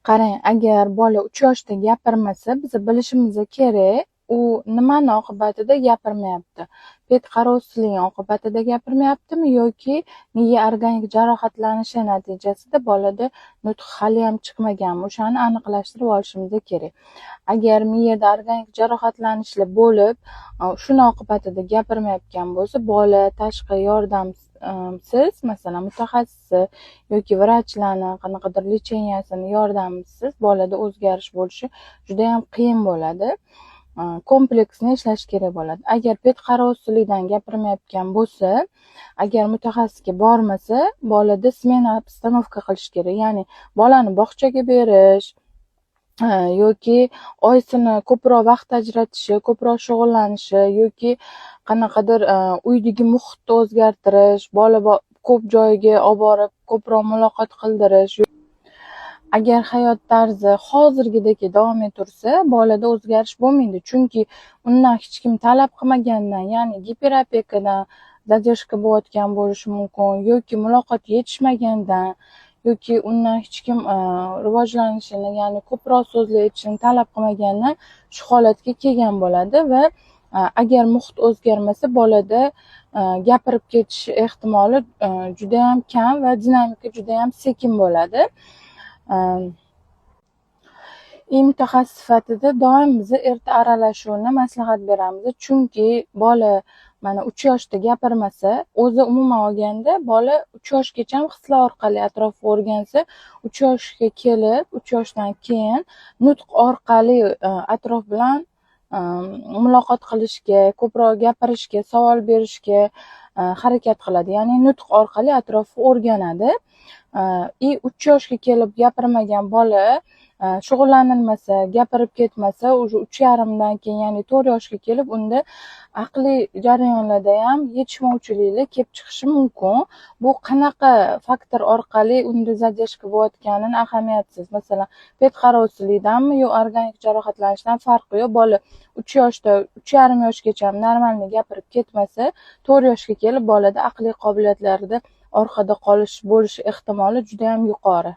Qarang, agar bola 3 yoshda gapirmasa, biz bilishimiz kerak, u nimani oqibatida gapirmayapti. Pet qarovsizligi oqibatida gapirmayaptimi yoki miya organik jarohatlanishi natijasida bolada nutq haliyam chiqmaganmi? O'shani aniqlashtirib olishimiz kerak. Agar miyada organik jarohatlanishlar bo'lib, shuni oqibatida gapirmayotgan bo'lsa, bola tashqi yordamsiz, masalan, mutaxassis yoki vrachlarni qanaqadir lecheniyasini yordamisiz bolada o'zgarish bo'lishi juda ham qiyin bo'ladi. Kompleksni ishlash kerak bo'ladi. Agar pet qarovsizlikdan gapirmayotgan bo'lsa, agar mutaxassisga bormasa, bolada smena obstanovka qilish kerak. Ya'ni bolani bog'chaga berish yoki oysini ko'proq vaqt ajratishi, ko'proq shug'ullanishi yoki qanaqadir uydagi muhitni o'zgartirish, bola ko'p joyga olib borib ko'proq muloqot qildirish. Agar hayot tarzi hozirgidek davom etursa, bolada o'zgarish bo'lmaydi. Chunki undan hech kim talab qilmagandan, ya'ni giperopekadan zadержка bo'layotgan bo'lishi mumkin yoki muloqot yetishmagandan yoki undan hech kim rivojlanishini, ya'ni ko'proq so'zlar aytishini talab qilmagandan shu holatga kelgan bo'ladi va agar muhit o'zgarmasa, bolada gapirib ketish ehtimoli juda ham kam va dinamika juda ham sekin bo'ladi. Mutaxassis sifatida doim biz erta aralashuvni maslahat beramiz. Chunki bola mana 3 yoshda gapirmasa, o'zi umuman olganda bola 3 yoshgacha hislar orqali atrofni o'rgansa, 3 yoshga kelib, 3 yoshdan keyin nutq orqali atrof bilan muloqot qilishga, ko'proq gapirishga, savol berishga harakat qiladi. Ya'ni nutq orqali atrofni o'rganadi. 3 yoshga kelib gapirmagan bola shug'ullanilmasa, gapirib ketmasa, уже 3,5dan keyin, ya'ni 4 yoshga kelib unda aqliy jarayonlarda ham yetishmovchiliklar kelib chiqishi mumkin. Bu qanaqa faktor orqali unda zadержка bo'layotganini ahamiyatsiz. Masalan, pet qarovsizlikdanmi yo organik jarohatlanishdan farqi yo'q. Bola 3 yoshda, 3,5 yoshgacha normalniy gapirib ketmasa, 4 yoshga kelib bolada aqliy qobiliyatlarida orqada qolish bo'lishi ehtimoli juda ham yuqori.